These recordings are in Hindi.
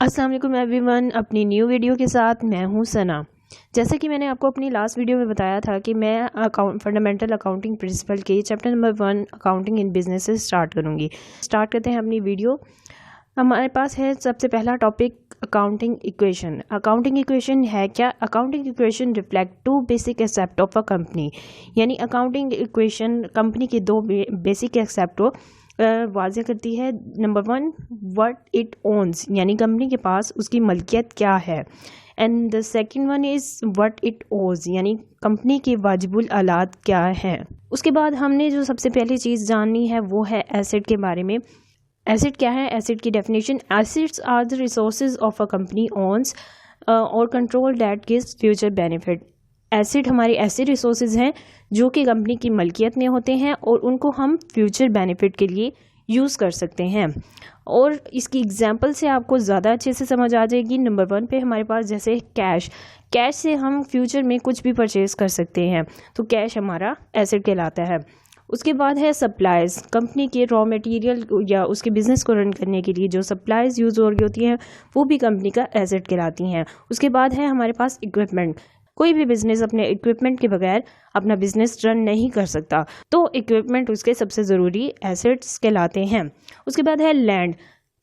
अस्सलाम वालेकुम एवरीवन, अपनी न्यू वीडियो के साथ मैं हूं सना। जैसे कि मैंने आपको अपनी लास्ट वीडियो में बताया था कि मैं फंडामेंटल अकाउंटिंग प्रिंसिपल के chapter number 1 accounting in business से स्टार्ट करूंगी। स्टार्ट करते हैं अपनी वीडियो। हमारे पास है सबसे पहला topic accounting equation. Accounting equation है क्या? Accounting equation reflect to basic aspect of a company, यानी अकाउंटिंग इक्वेशन कंपनी के दो बेसिक एक्सेप्ट को वाज़ेह करती है। नंबर 1, व्हाट इट ओन्स, यानी कंपनी के पास उसकी मलकियत क्या है। And the second one is what it ओज, यानी कंपनी के वाजिबुल आलात क्या है। उसके बाद हमने जो सबसे पहली चीज़ जाननी है वो है एसेट के बारे में। एसेट क्या है? एसेट की definition, assets are the resources of a company owns और control that gives future benefit. Asset हमारे ऐसे रिसोर्सेज हैं जो कि कंपनी की मलकियत में होते हैं और उनको हम फ्यूचर बेनिफिट के लिए यूज़ कर सकते हैं। और इसकी एग्जांपल से आपको ज़्यादा अच्छे से समझ आ जाएगी। नंबर 1 पे हमारे पास जैसे कैश से हम फ्यूचर में कुछ भी परचेज कर सकते हैं, तो कैश हमारा एसेट कहलाता है। उसके बाद है सप्लाइज, कंपनी के रॉ मटेरियल या उसके बिज़नेस को रन करने के लिए जो सप्लाइज यूज़ हो रही होती हैं वो भी कंपनी का एसेट कहलाती हैं। उसके बाद है हमारे पास इक्विपमेंट। कोई भी बिजनेस अपने इक्विपमेंट के बगैर अपना बिजनेस रन नहीं कर सकता, तो इक्विपमेंट उसके सबसे ज़रूरी एसेट्स कहलाते हैं। उसके बाद है लैंड।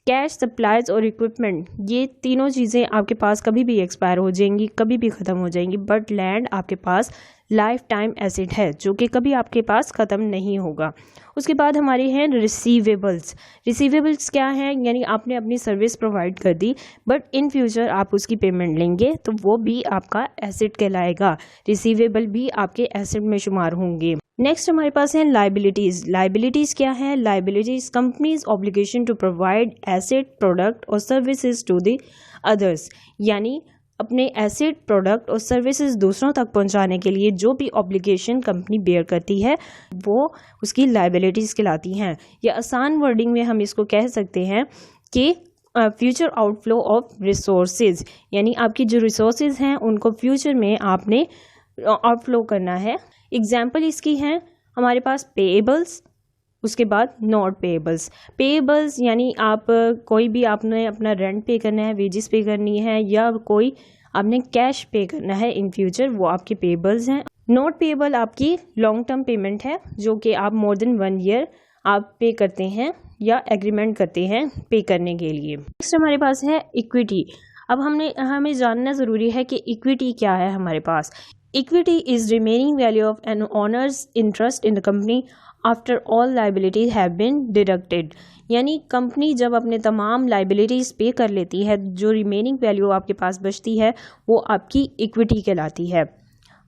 कैश, सप्लाइज और इक्विपमेंट, ये तीनों चीज़ें आपके पास कभी भी एक्सपायर हो जाएंगी, कभी भी ख़त्म हो जाएंगी, बट लैंड आपके पास लाइफ टाइम एसेट है जो कि कभी आपके पास ख़त्म नहीं होगा। उसके बाद हमारे हैं रिसीवेबल्स। रिसीवेबल्स क्या हैं? यानी आपने अपनी सर्विस प्रोवाइड कर दी बट इन फ्यूचर आप उसकी पेमेंट लेंगे तो वो भी आपका एसेट कहलाएगा। रिसीवेबल भी आपके एसेट में शुमार होंगे। नेक्स्ट हमारे पास है लाइबिलिटीज़। लाइबिलिटीज़ क्या है? Liabilities company's obligation to provide asset, product और सर्विसेज टू द अदर्स, यानी अपने एसेट, प्रोडक्ट और सर्विसेज दूसरों तक पहुंचाने के लिए जो भी ऑब्लिगेशन कंपनी बेयर करती है वो उसकी लाइबिलिटीज़ कहलाती हैं। या आसान वर्डिंग में हम इसको कह सकते हैं कि फ्यूचर आउटफ्लो ऑफ रिसोर्सेज, यानी आपकी जो रिसोर्सेज हैं उनको फ्यूचर में आपने आउटफ्लो करना है। एग्जाम्पल इसकी हैं हमारे पास पेएबल्स, उसके बाद नॉट पेएबल्स। पेएबल्स यानी आप कोई भी आपने अपना रेंट पे करना है, वेजेस पे करनी है या कोई आपने कैश पे करना है इन फ्यूचर, वो आपके पेएबल्स हैं। नॉट पेएबल आपकी लॉन्ग टर्म पेमेंट है जो कि आप मोर देन 1 ईयर आप पे करते हैं या एग्रीमेंट करते हैं पे करने के लिए। नेक्स्ट हमारे पास है इक्विटी। अब हमें जानना ज़रूरी है कि इक्विटी क्या है हमारे पास। Equity is remaining value of an owner's interest in the company after all liabilities have been deducted, यानी कंपनी जब अपने तमाम लाइबिलिटीज पे कर लेती है, जो रिमेनिंग वैल्यू आपके पास बचती है वो आपकी इक्विटी कहलाती है।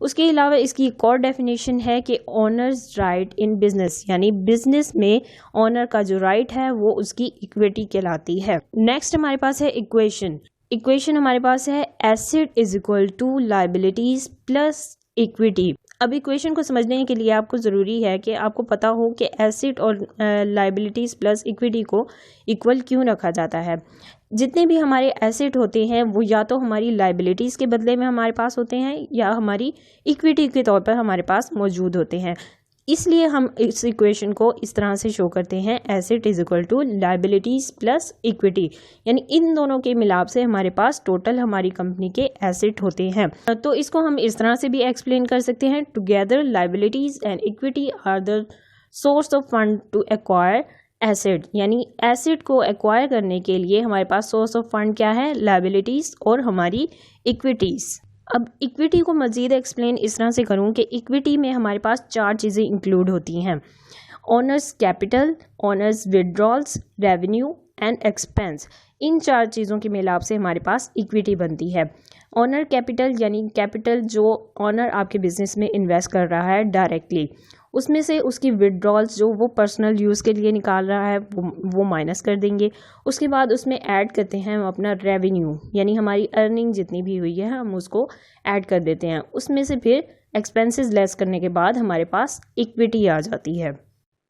उसके अलावा इसकी एक और डेफिनेशन है कि ओनर्स राइट इन बिजनेस, यानी बिजनेस में ओनर का जो राइट है वो उसकी इक्विटी कहलाती है। नेक्स्ट हमारे पास है इक्वेशन। इक्वेशन हमारे पास है asset is equal to liabilities plus equity. अब इक्वेशन को समझने के लिए आपको ज़रूरी है कि आपको पता हो कि एसेट और लाइबिलिटीज़ प्लस इक्विटी को इक्वल क्यों रखा जाता है। जितने भी हमारे एसेट होते हैं वो या तो हमारी लाइबिलिटीज़ के बदले में हमारे पास होते हैं या हमारी इक्विटी के तौर पर हमारे पास मौजूद होते हैं। इसलिए हम इस इक्वेशन को इस तरह से शो करते हैं, asset is equal to liabilities plus equity, यानी इन दोनों के मिलाप से हमारे पास टोटल हमारी कंपनी के एसेट होते हैं। तो इसको हम इस तरह से भी एक्सप्लेन कर सकते हैं, together liabilities and equity are the source of fund to acquire asset, यानी एसेट को एक्वायर करने के लिए हमारे पास सोर्स ऑफ फंड क्या है? लाइबिलिटीज और हमारी इक्विटीज़। अब इक्विटी को मज़ीद एक्सप्लेन इस तरह से करूं कि इक्विटी में हमारे पास 4 चीज़ें इंक्लूड होती हैं: owner's capital, owner's withdrawals, revenue and expense. इन 4 चीज़ों के मिलाप से हमारे पास इक्विटी बनती है। ओनर कैपिटल यानी कैपिटल जो ओनर आपके बिजनेस में इन्वेस्ट कर रहा है डायरेक्टली, उसमें से उसकी विड्रॉल्स जो वो पर्सनल यूज़ के लिए निकाल रहा है वो माइनस कर देंगे। उसके बाद उसमें ऐड करते हैं हम अपना रेवेन्यू, यानी हमारी अर्निंग जितनी भी हुई है हम उसको ऐड कर देते हैं। उसमें से फिर एक्सपेंसेस लेस करने के बाद हमारे पास इक्विटी आ जाती है।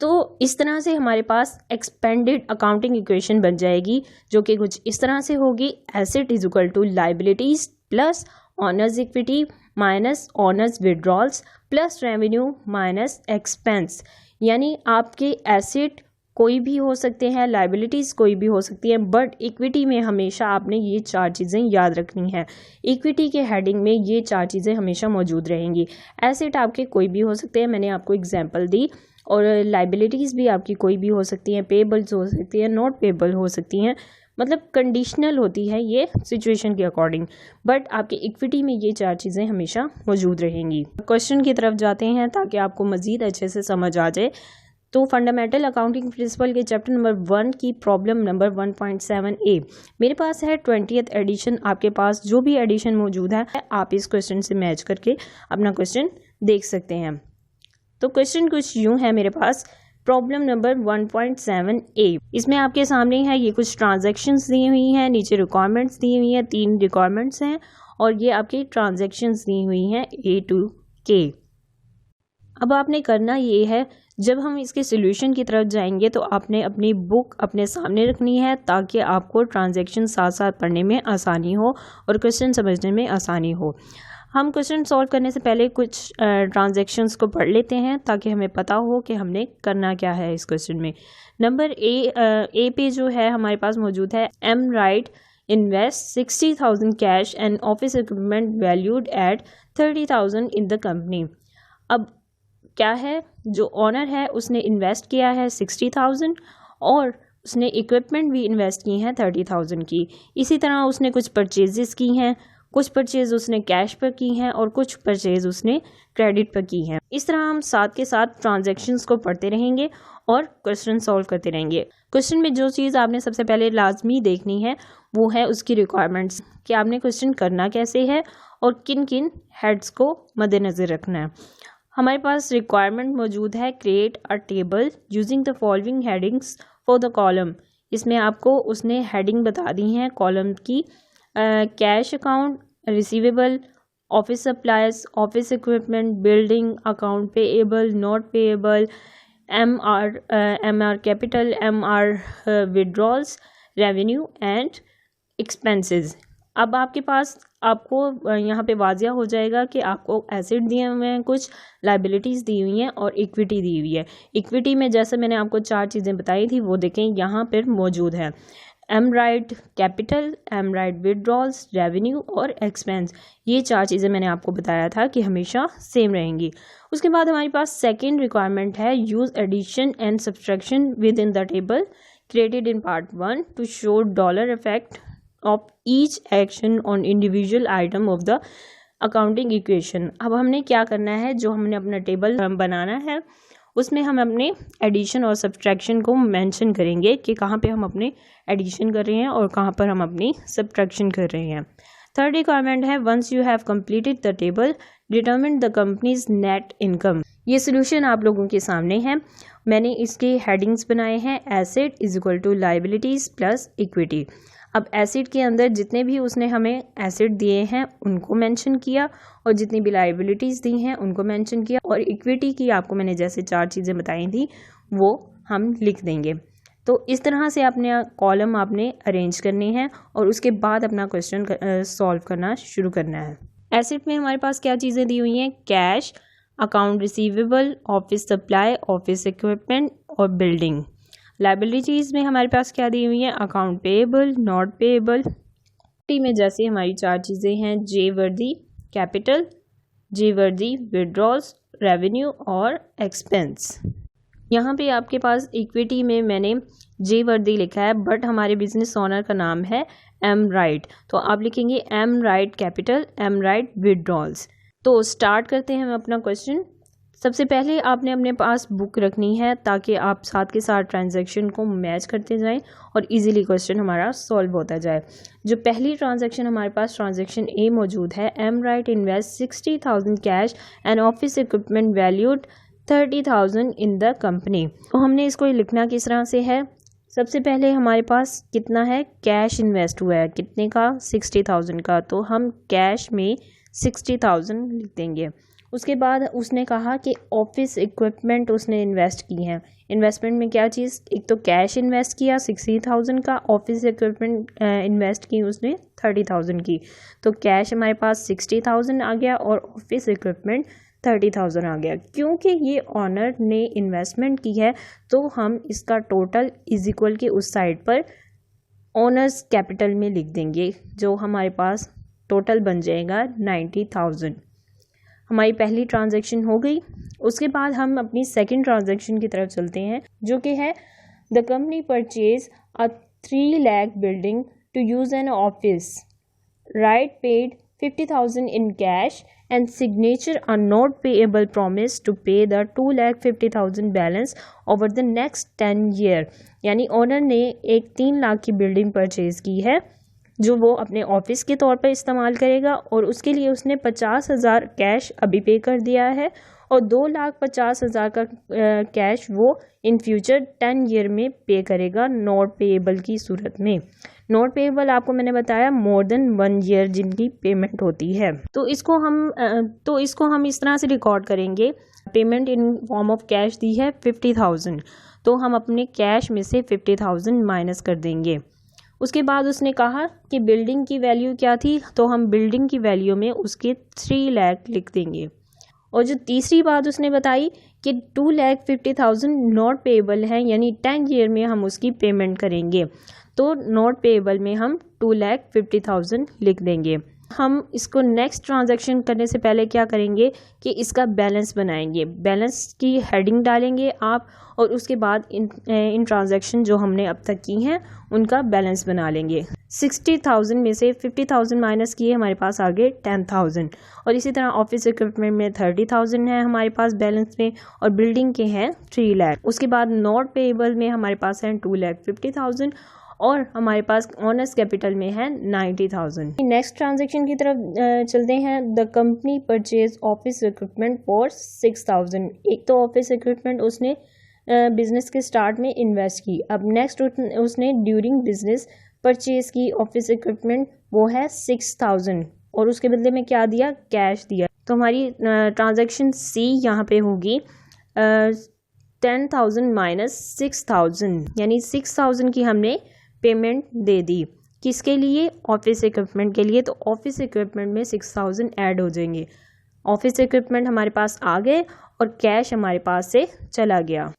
तो इस तरह से हमारे पास एक्सपेंडेड अकाउंटिंग इक्वेशन बन जाएगी जो कि कुछ इस तरह से होगी: asset is equal to liabilities plus owner's equity minus owner's withdrawals plus revenue minus expense, यानी आपके एसेट कोई भी हो सकते हैं, लाइबिलिटीज़ कोई भी हो सकती है, बट इक्विटी में हमेशा आपने ये 4 चीज़ें याद रखनी है। इक्विटी के हेडिंग में ये 4 चीज़ें हमेशा मौजूद रहेंगी। एसेट आपके कोई भी हो सकते हैं, मैंने आपको एग्जांपल दी, और लाइबिलिटीज़ भी आपकी कोई भी हो सकती हैं, पेबल्स हो सकती हैं, नॉट पेबल हो सकती हैं, मतलब कंडीशनल होती है ये सिचुएशन के अकॉर्डिंग, बट आपके इक्विटी में ये 4 चीज़ें हमेशा मौजूद रहेंगी। क्वेश्चन की तरफ जाते हैं ताकि आपको मज़ीद अच्छे से समझ आ जाए। तो फंडामेंटल अकाउंटिंग प्रिंसिपल के चैप्टर नंबर 1 की प्रॉब्लम नंबर 1.7a मेरे पास है 20th एडिशन। आपके पास जो भी एडिशन मौजूद है आप इस क्वेश्चन से मैच करके अपना क्वेश्चन देख सकते हैं। तो क्वेश्चन कुछ यूँ है मेरे पास, प्रॉब्लम नंबर 1.7a। इसमें आपके सामने है ये कुछ ट्रांजैक्शंस दी हुई हैं, नीचे रिक्वायरमेंट्स दी हुई हैं, 3 रिक्वायरमेंट्स हैं और ये आपकी ट्रांजैक्शंस दी हुई हैं A to K। अब आपने करना ये है, जब हम इसके सोल्यूशन की तरफ जाएंगे तो आपने अपनी बुक अपने सामने रखनी है ताकि आपको ट्रांजैक्शन साथ साथ पढ़ने में आसानी हो और क्वेश्चन समझने में आसानी हो। हम क्वेश्चन सॉल्व करने से पहले कुछ ट्रांजैक्शंस को पढ़ लेते हैं ताकि हमें पता हो कि हमने करना क्या है इस क्वेश्चन में। नंबर ए पे जो है हमारे पास मौजूद है, M Wright invest 60,000 cash and office equipment valued at 30,000 in the company. अब क्या है, जो ऑनर है उसने इन्वेस्ट किया है 60,000 और उसने इक्विपमेंट भी इन्वेस्ट की हैं 30,000 की। इसी तरह उसने कुछ परचेजेस की हैं, कुछ परचेज उसने कैश पर की हैं और कुछ परचेज उसने क्रेडिट पर की हैं। इस तरह हम साथ के साथ ट्रांजैक्शंस को पढ़ते रहेंगे और क्वेश्चन सॉल्व करते रहेंगे। क्वेश्चन में जो चीज़ आपने सबसे पहले लाजमी देखनी है वो है उसकी रिक्वायरमेंट्स, कि आपने क्वेश्चन करना कैसे है और किन किन हेड्स को मद्देनज़र रखना है। हमारे पास रिक्वायरमेंट मौजूद है, create a table using the following headings for the column. इसमें आपको उसने हेडिंग बता दी हैं कॉलम की, cash account, receivable, office supplies, office equipment, building, account payable, note payable, M R capital, M R withdrawals, revenue and expenses. अब आपके पास आपको यहाँ पे वाजिया हो जाएगा कि आपको एसेट दिए हुए हैं, कुछ लाइबिलिटीज़ दी हुई हैं और इक्विटी दी हुई है। इक्विटी में जैसे मैंने आपको 4 चीज़ें बताई थी वो देखें यहाँ पर मौजूद है, M Wright capital, M Wright withdrawals, revenue और एक्सपेंस। ये 4 चीज़ें मैंने आपको बताया था कि हमेशा सेम रहेंगी। उसके बाद हमारे पास सेकेंड रिक्वायरमेंट है, use addition and subtraction within the table created in part 1 to show dollar effect of each action on individual item of the accounting equation. अब हमने क्या करना है, जो हमने अपना टेबल बनाना है उसमें हम अपने एडिशन और सब्ट्रैक्शन को मेंशन करेंगे कि कहाँ पे हम अपने एडिशन कर रहे हैं और कहाँ पर हम अपनी सब्ट्रैक्शन कर रहे हैं। थर्ड रिक्वायरमेंट है, once you have completed the table determine the company's net income. ये सोल्यूशन आप लोगों के सामने है, मैंने इसके हेडिंग्स बनाए हैं, asset is equal to liabilities plus equity. अब एसेट के अंदर जितने भी उसने हमें एसेट दिए हैं उनको मेंशन किया और जितनी भी लाइबिलिटीज़ दी हैं उनको मेंशन किया, और इक्विटी की आपको मैंने जैसे 4 चीज़ें बताई थी वो हम लिख देंगे। तो इस तरह से अपने कॉलम आपने अरेंज करने हैं और उसके बाद अपना क्वेश्चन सॉल्व करना शुरू करना है। एसेट में हमारे पास क्या चीज़ें दी हुई हैं, cash, account receivable, office supply, office equipment और बिल्डिंग। लाइबिलिटीज़ में हमारे पास क्या दी हुई है, account payable, note payable. T में जैसे हमारी 4 चीज़ें हैं, जे वर्दी कैपिटल, जे वर्दी विड्रॉल्स, रेवेन्यू और एक्सपेंस। यहाँ पे आपके पास इक्विटी में मैंने जे वर्दी लिखा है बट हमारे बिजनेस ओनर का नाम है एम राइट, तो आप लिखेंगे M Wright capital, M Wright withdrawals. तो स्टार्ट करते हैं हम अपना क्वेश्चन। सबसे पहले आपने अपने पास बुक रखनी है ताकि आप साथ के साथ ट्रांजैक्शन को मैच करते जाएं और इजीली क्वेश्चन हमारा सॉल्व होता जाए। जो पहली ट्रांजैक्शन हमारे पास ट्रांजैक्शन ए मौजूद है, M Wright invest 60,000 cash and office equipment valued 30,000 in the company. तो हमने इसको लिखना किस तरह से है, सबसे पहले हमारे पास कितना है, कैश इन्वेस्ट हुआ है, कितने का, 60,000 का, तो हम कैश में 60,000 लिख देंगे। उसके बाद उसने कहा कि ऑफिस इक्विपमेंट उसने इन्वेस्ट की हैं। इन्वेस्टमेंट में क्या चीज़, एक तो कैश इन्वेस्ट किया 60,000 का, ऑफिस इक्विपमेंट इन्वेस्ट की उसने 30,000 की, तो कैश हमारे पास 60,000 आ गया और ऑफिस इक्विपमेंट 30,000 आ गया। क्योंकि ये ऑनर ने इन्वेस्टमेंट की है तो हम इसका टोटल इज इक्वल के उस साइड पर ओनर्स कैपिटल में लिख देंगे, जो हमारे पास टोटल बन जाएगा 90,000। हमारी पहली ट्रांजैक्शन हो गई। उसके बाद हम अपनी सेकंड ट्रांजैक्शन की तरफ चलते हैं, जो कि है the company purchase a 3 lakh building to use an office, right paid 50,000 in cash and signature a not payable promise to pay the 2,50,000 balance over the next 10 year। यानी ओनर ने एक 3 लाख की बिल्डिंग परचेज की है जो वो अपने ऑफिस के तौर पर इस्तेमाल करेगा, और उसके लिए उसने 50,000 कैश अभी पे कर दिया है और 2,50,000 का कैश वो इन फ्यूचर 10 ईयर में पे करेगा नॉट पेएबल की सूरत में। नॉट पेएबल आपको मैंने बताया मोर देन 1 ईयर जिनकी पेमेंट होती है। तो इसको हम इस तरह से रिकॉर्ड करेंगे। Payment in form of cash दी है 50,000, तो हम अपने कैश में से 50,000 माइनस कर देंगे। उसके बाद उसने कहा कि बिल्डिंग की वैल्यू क्या थी, तो हम बिल्डिंग की वैल्यू में उसके 3 लाख लिख देंगे। और जो तीसरी बात उसने बताई कि 2,50,000 नॉट पेएबल है, यानी 10 ईयर में हम उसकी पेमेंट करेंगे, तो नॉट पेएबल में हम 2,50,000 लिख देंगे। हम इसको नेक्स्ट ट्रांजैक्शन करने से पहले क्या करेंगे कि इसका बैलेंस बनाएंगे। बैलेंस की हेडिंग डालेंगे आप, और उसके बाद इन ट्रांजैक्शन जो हमने अब तक की हैं उनका बैलेंस बना लेंगे। 60,000 में से 50,000 माइनस किए, हमारे पास आगे 10,000, और इसी तरह ऑफिस इक्विपमेंट में 30,000 है हमारे पास बैलेंस में, और बिल्डिंग के हैं 3 लाख। उसके बाद नॉट पेएबल में हमारे पास हैं 2,50,000, और हमारे पास ऑनर्स कैपिटल में है 90,000। नेक्स्ट ट्रांजैक्शन की तरफ चलते हैं। The company purchase office equipment for 6,000। एक तो ऑफिस इक्विपमेंट उसने बिजनेस के स्टार्ट में इन्वेस्ट की। अब नेक्स्ट उसने ड्यूरिंग बिजनेस परचेज की ऑफिस इक्विपमेंट, वो है 6,000, और उसके बदले में क्या दिया, कैश दिया। तो हमारी ट्रांजैक्शन सी यहाँ पे होगी 10,000 माइनस 6,000, यानी 6,000 की हमने पेमेंट दे दी। किसके लिए, ऑफिस इक्विपमेंट के लिए। तो ऑफिस इक्विपमेंट में 6,000 ऐड हो जाएंगे। ऑफिस इक्विपमेंट हमारे पास आ गए और कैश हमारे पास से चला गया।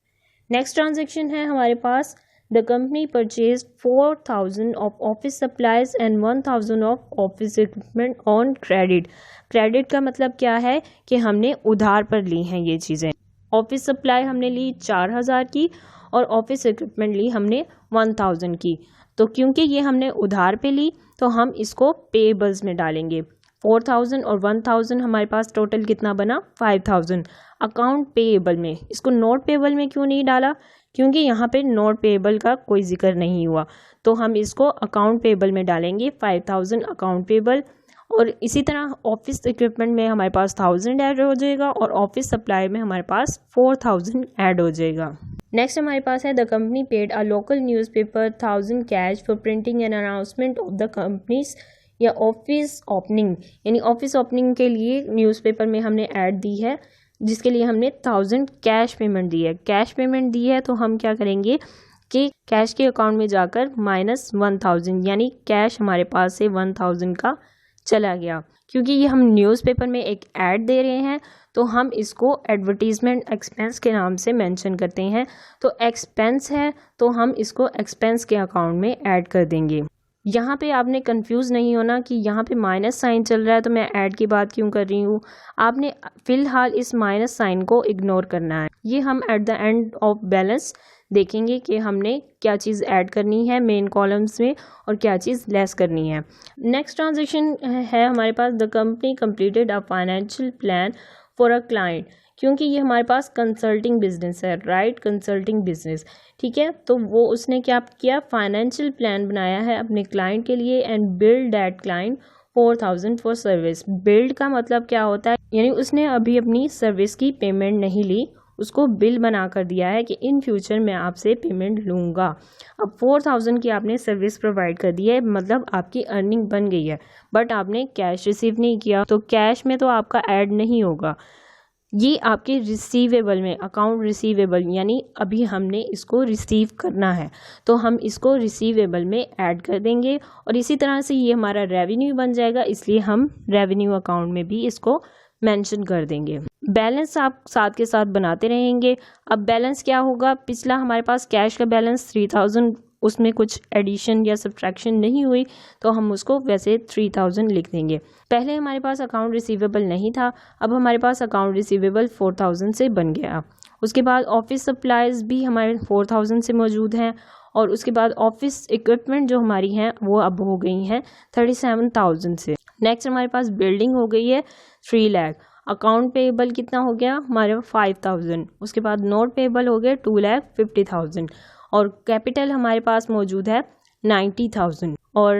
नेक्स्ट ट्रांजैक्शन है हमारे पास the company purchase 4,000 of office supplies and 1,000 of office equipment on credit. Credit का मतलब क्या है कि हमने उधार पर ली हैं ये चीज़ें। ऑफिस सप्लाई हमने ली 4,000 की, और ऑफिस इक्विपमेंट ली हमने 1,000 की। तो क्योंकि ये हमने उधार पे ली तो हम इसको पेएबल्स में डालेंगे। 4,000 और 1,000 हमारे पास टोटल कितना बना, 5,000 अकाउंट पेएबल में। इसको नॉट पेएबल में क्यों नहीं डाला, क्योंकि यहाँ पे नॉट पेएबल का कोई जिक्र नहीं हुआ, तो हम इसको अकाउंट पेएबल में डालेंगे 5,000 अकाउंट पेएबल। और इसी तरह ऑफिस इक्विपमेंट में हमारे पास 1,000 ऐड हो जाएगा, और ऑफिस सप्लाई में हमारे पास 4,000 ऐड हो जाएगा। नेक्स्ट हमारे पास है the company paid a local newspaper 1,000 cash for printing an announcement of the companies या ऑफिस ओपनिंग, यानी ऑफिस ओपनिंग के लिए न्यूज़पेपर में हमने ऐड दी है, जिसके लिए हमने 1,000 कैश पेमेंट दी है। कैश पेमेंट दी है तो हम क्या करेंगे कि कैश के अकाउंट में जाकर माइनस 1,000, यानी कैश हमारे पास से 1,000 का चला गया। क्योंकि ये हम न्यूज़पेपर में एक ऐड दे रहे हैं तो हम इसको एडवर्टीजमेंट एक्सपेंस के नाम से मेंशन करते हैं। तो एक्सपेंस है तो हम इसको एक्सपेंस के अकाउंट में ऐड कर देंगे। यहाँ पे आपने कंफ्यूज नहीं होना कि यहाँ पे माइनस साइन चल रहा है तो मैं ऐड की बात क्यों कर रही हूँ। आपने फ़िलहाल इस माइनस साइन को इग्नोर करना है। ये हम at the end of balance देखेंगे कि हमने क्या चीज़ ऐड करनी है मेन कॉलम्स में और क्या चीज़ लेस करनी है। नेक्स्ट ट्रांजैक्शन है हमारे पास the company completed a financial plan for a client, क्योंकि ये हमारे पास कंसल्टिंग बिजनेस है, राइट, कंसल्टिंग बिजनेस, ठीक है। तो वो उसने क्या किया, फाइनेंशियल प्लान बनाया है अपने क्लाइंट के लिए and build that client 4,000 for service. Build का मतलब क्या होता है, यानी उसने अभी अपनी सर्विस की पेमेंट नहीं ली, उसको बिल बना कर दिया है कि इन फ्यूचर मैं आपसे पेमेंट लूँगा। अब 4,000 की आपने सर्विस प्रोवाइड कर दी है, मतलब आपकी अर्निंग बन गई है, बट आपने कैश रिसीव नहीं किया, तो कैश में तो आपका ऐड नहीं होगा। ये आपके रिसीवेबल में, अकाउंट रिसीवेबल, यानी अभी हमने इसको रिसीव करना है तो हम इसको रिसीवेबल में ऐड कर देंगे। और इसी तरह से ये हमारा रेवेन्यू बन जाएगा, इसलिए हम रेवेन्यू अकाउंट में भी इसको मेंशन कर देंगे। बैलेंस आप साथ के साथ बनाते रहेंगे। अब बैलेंस क्या होगा, पिछला हमारे पास कैश का बैलेंस 3000, उसमें कुछ एडिशन या सब्ट्रैक्शन नहीं हुई तो हम उसको वैसे 3000 लिख देंगे। पहले हमारे पास अकाउंट रिसीवेबल नहीं था, अब हमारे पास अकाउंट रिसीवेबल 4000 से बन गया। उसके बाद ऑफिस सप्लाईज भी हमारे 4000 से मौजूद हैं, और उसके बाद ऑफिस इक्विपमेंट जो हमारी हैं वो अब हो गई हैं 37,000 से। नेक्स्ट हमारे पास बिल्डिंग हो गई है 3 लाख। अकाउंट पेएबल कितना हो गया हमारे 5000। उसके बाद नोट पेएबल हो गए 2,50,000, और कैपिटल हमारे पास मौजूद है 90,000। और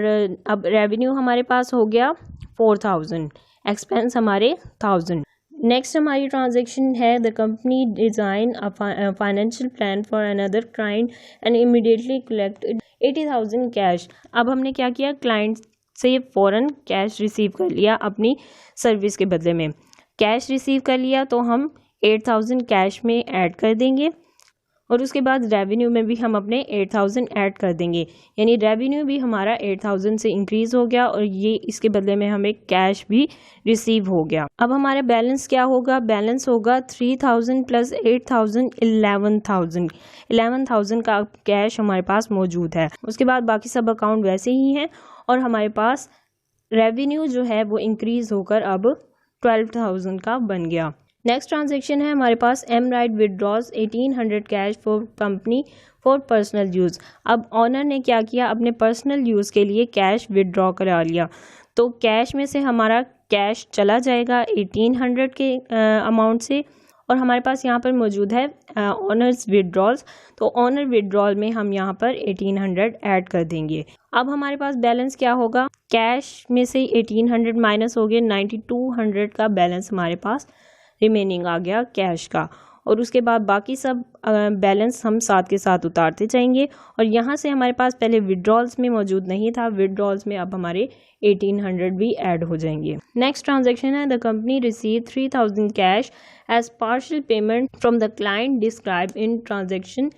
अब रेवेन्यू हमारे पास हो गया 4000, एक्सपेंस हमारे 1000। नेक्स्ट हमारी ट्रांजैक्शन है the company design a financial plan for another client and immediately collected 80,000 cash. अब हमने क्या किया, क्लाइंट से फ़ौरन कैश रिसीव कर लिया, अपनी सर्विस के बदले में कैश रिसीव कर लिया, तो हम 8000 कैश में ऐड कर देंगे, और उसके बाद रेवेन्यू में भी हम अपने 8000 ऐड कर देंगे, यानी रेवेन्यू भी हमारा 8000 से इंक्रीज़ हो गया, और ये इसके बदले में हमें कैश भी रिसीव हो गया। अब हमारा बैलेंस क्या होगा, बैलेंस होगा 3000 प्लस 8000 11,000। 11,000 का कैश हमारे पास मौजूद है। उसके बाद बाकी सब अकाउंट वैसे ही हैं, और हमारे पास रेवेन्यू जो है वो इंक्रीज़ होकर अब 12,000 का बन गया। नेक्स्ट ट्रांजेक्शन है हमारे पास M Wright withdraws 1800 cash for company for personal use. अब ऑनर ने क्या किया, अपने पर्सनल यूज़ के लिए कैश विदड्रॉ करा लिया, तो कैश में से हमारा कैश चला जाएगा 1800 के अमाउंट से, और हमारे पास यहाँ पर मौजूद है ऑनर्स विदड्रॉल्स, तो ऑनर विदड्रॉल में हम यहाँ पर 1800 ऐड कर देंगे। अब हमारे पास बैलेंस क्या होगा, कैश में से 1800 माइनस हो गए 9200 का बैलेंस हमारे पास रिमेनिंग आ गया कैश का, और उसके बाद बाकी सब बैलेंस हम साथ के साथ उतारते जाएंगे। और यहाँ से हमारे पास पहले विड्रॉल्स में मौजूद नहीं था, विड्रॉल्स में अब हमारे 1800 भी ऐड हो जाएंगे। नेक्स्ट ट्रांजैक्शन है the company receive 3000 cash as partial payment from the client describe in transaction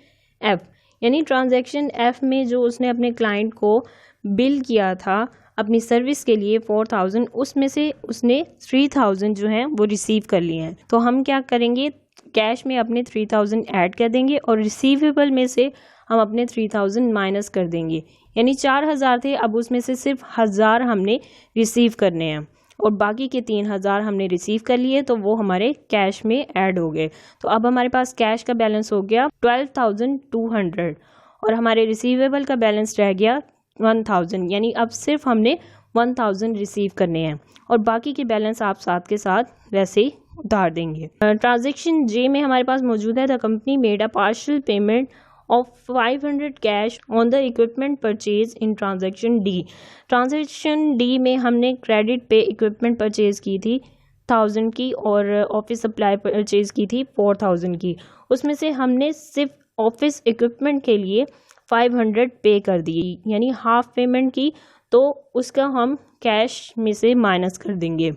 F. यानी ट्रांजैक्शन एफ में जो उसने अपने क्लाइंट को बिल किया था अपनी सर्विस के लिए 4000, उसमें से उसने 3000 जो हैं वो रिसीव कर लिए हैं, तो हम क्या करेंगे, कैश में अपने 3000 ऐड कर देंगे, और रिसीवेबल में से हम अपने 3000 माइनस कर देंगे, यानी 4000 थे, अब उसमें से सिर्फ 1000 हमने रिसीव करने हैं, और बाकी के 3000 हमने रिसीव कर लिए, तो वो हमारे कैश में ऐड हो गए। तो अब हमारे पास कैश का बैलेंस हो गया 12,200, और हमारे रिसीवेबल का बैलेंस रह गया 1000, यानी अब सिर्फ हमने 1000 रिसीव करने हैं, और बाकी के बैलेंस आप साथ के साथ वैसे ही उतार देंगे। ट्रांजैक्शन जे में हमारे पास मौजूद है the company made a partial payment of 500 cash on the equipment purchase in transaction D. Transaction D में हमने क्रेडिट पे इक्विपमेंट परचेज की थी 1000 की, और ऑफिस सप्लाई परचेज की थी 4000 की। उसमें से हमने सिर्फ ऑफिस इक्विपमेंट के लिए 500 पे कर दी, यानी हाफ पेमेंट की, तो उसका हम कैश में से माइनस कर देंगे।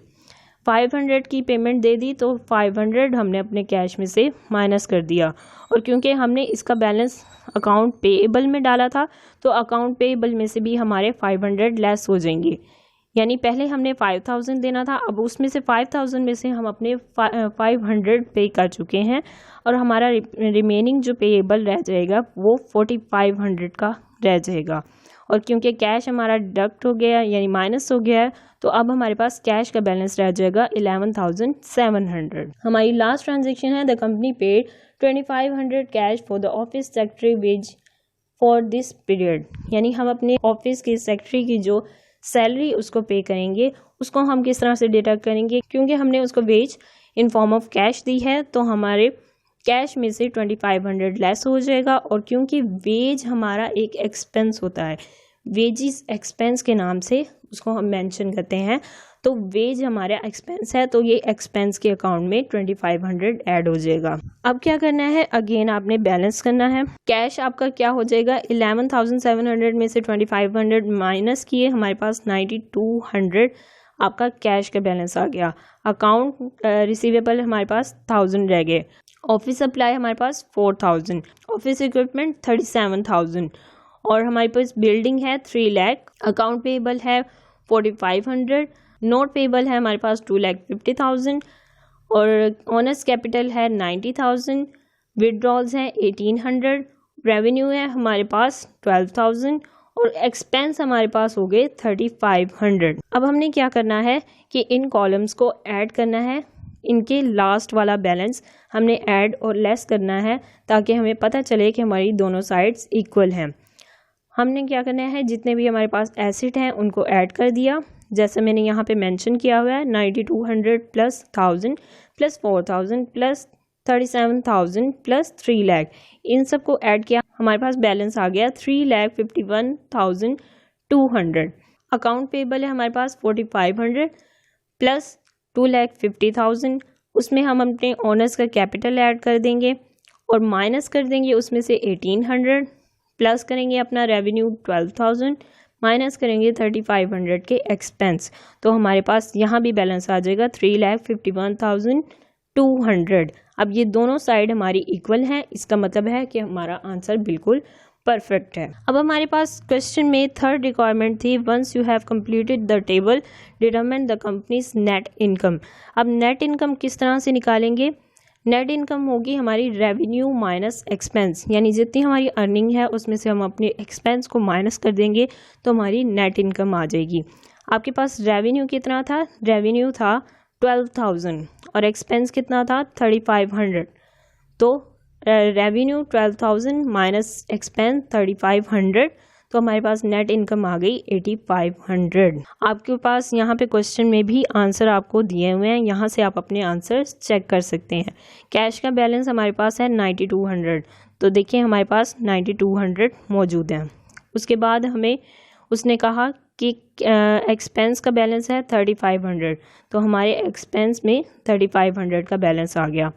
500 की पेमेंट दे दी, तो 500 हमने अपने कैश में से माइनस कर दिया, और क्योंकि हमने इसका बैलेंस अकाउंट पेएबल में डाला था, तो अकाउंट पेएबल में से भी हमारे 500 लेस हो जाएंगे, यानी पहले हमने 5000 देना था, अब उसमें से 5000 में से हम अपने 500 पे कर चुके हैं, और हमारा रिमेनिंग जो पेएबल रह जाएगा वो 4500 का रह जाएगा। और क्योंकि कैश हमारा डिडक्ट हो गया यानी माइनस हो गया है, तो अब हमारे पास कैश का बैलेंस रह जाएगा 11,700। हमारी लास्ट ट्रांजेक्शन है the company paid 2500 cash for the office secretary ways for this period. यानी हम अपने ऑफिस के सेक्रेटरी की जो सैलरी उसको पे करेंगे, उसको हम किस तरह से डिडक्ट करेंगे, क्योंकि हमने उसको wage in form of cash दी है, तो हमारे कैश में से 2500 लेस हो जाएगा। और क्योंकि वेज हमारा एक एक्सपेंस होता है, वेजिस एक्सपेंस के नाम से उसको हम मेंशन करते हैं, तो वेज हमारा एक्सपेंस है, तो ये एक्सपेंस के अकाउंट में 2500 ऐड हो जाएगा। अब क्या करना है, अगेन आपने बैलेंस करना है। कैश आपका क्या हो जाएगा, 11,700 में से 2500 माइनस किए, हमारे पास 9200 आपका कैश का बैलेंस आ गया। अकाउंट रिसीवेबल हमारे पास 1000 रह गए। ऑफिस सप्लाई हमारे पास 4000, ऑफिस इक्विपमेंट 37,000, और हमारे पास बिल्डिंग है 3 लाख। अकाउंट पेएबल है 4500, नोट पेएबल है हमारे पास 2,50,000, और ऑनर्स कैपिटल है 90,000, विड्रॉल्स हैं 1800, रेवेन्यू है हमारे पास 12,000 और एक्सपेंस हमारे पास हो गए 3500। अब हमने क्या करना है कि इन कॉलम्स को ऐड करना है, इनके लास्ट वाला बैलेंस हमने ऐड और लेस करना है ताकि हमें पता चले कि हमारी दोनों साइड्स इक्वल हैं। हमने क्या करना है, जितने भी हमारे पास एसेट हैं उनको ऐड कर दिया, जैसे मैंने यहाँ पे मेंशन किया हुआ है 9200 plus 1000 plus 4000 plus 37,000 plus 3 lakh, इन सब को ऐड किया, हमारे पास बैलेंस आ गया 3,51,200। अकाउंट पेबल है हमारे पास 4,500 प्लस 2,50,000, उसमें हम अपने ओनर्स का कैपिटल ऐड कर देंगे और माइनस कर देंगे उसमें से 1,800, प्लस करेंगे अपना रेवेन्यू 12,000, माइनस करेंगे 3,500 के एक्सपेंस, तो हमारे पास यहाँ भी बैलेंस आ जाएगा 3,51,200। अब ये दोनों साइड हमारी इक्वल हैं, इसका मतलब है कि हमारा आंसर बिल्कुल परफेक्ट है। अब हमारे पास क्वेश्चन में थर्ड रिक्वायरमेंट थी, once you have completed the table determine the company's net income. अब नेट इनकम किस तरह से निकालेंगे, नेट इनकम होगी हमारी रेवेन्यू माइनस एक्सपेंस, यानी जितनी हमारी अर्निंग है उसमें से हम अपने एक्सपेंस को माइनस कर देंगे तो हमारी नेट इनकम आ जाएगी। आपके पास रेवेन्यू कितना था, रेवेन्यू था 12,000 और एक्सपेंस कितना था 3,500, तो रेवेन्यू 12,000 माइनस एक्सपेंस 3,500, तो हमारे पास नेट इनकम आ गई 8,500। आपके पास यहाँ पे क्वेश्चन में भी आंसर आपको दिए हुए हैं, यहाँ से आप अपने आंसर चेक कर सकते हैं। कैश का बैलेंस हमारे पास है 9,200, तो देखिए हमारे पास 9,200 मौजूद है। उसके बाद हमें उसने कहा कि एक्सपेंस का बैलेंस है 3,500, तो हमारे एक्सपेंस में 3,500 का बैलेंस आ गया।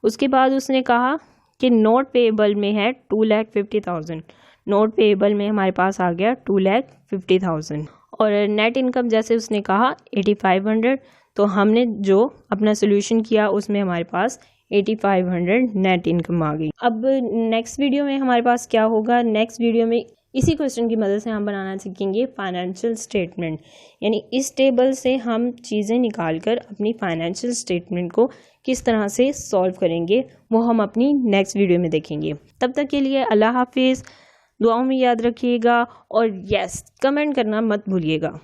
उसके बाद उसने कहा कि नोट पेएबल में है 2,50,000, नोट पेएबल में हमारे पास आ गया 2,50,000 और नेट इनकम जैसे उसने कहा 8,500, तो हमने जो अपना सोल्यूशन किया उसमें हमारे पास 8,500 नेट इनकम आ गई। अब नेक्स्ट वीडियो में हमारे पास क्या होगा, नेक्स्ट वीडियो में इसी क्वेश्चन की मदद से हम बनाना सीखेंगे फाइनेंशियल स्टेटमेंट, यानी इस टेबल से हम चीज़ें निकालकर अपनी फाइनेंशियल स्टेटमेंट को किस तरह से सॉल्व करेंगे वो हम अपनी नेक्स्ट वीडियो में देखेंगे। तब तक के लिए अल्लाह हाफिज़, दुआओं में याद रखिएगा और यस कमेंट करना मत भूलिएगा।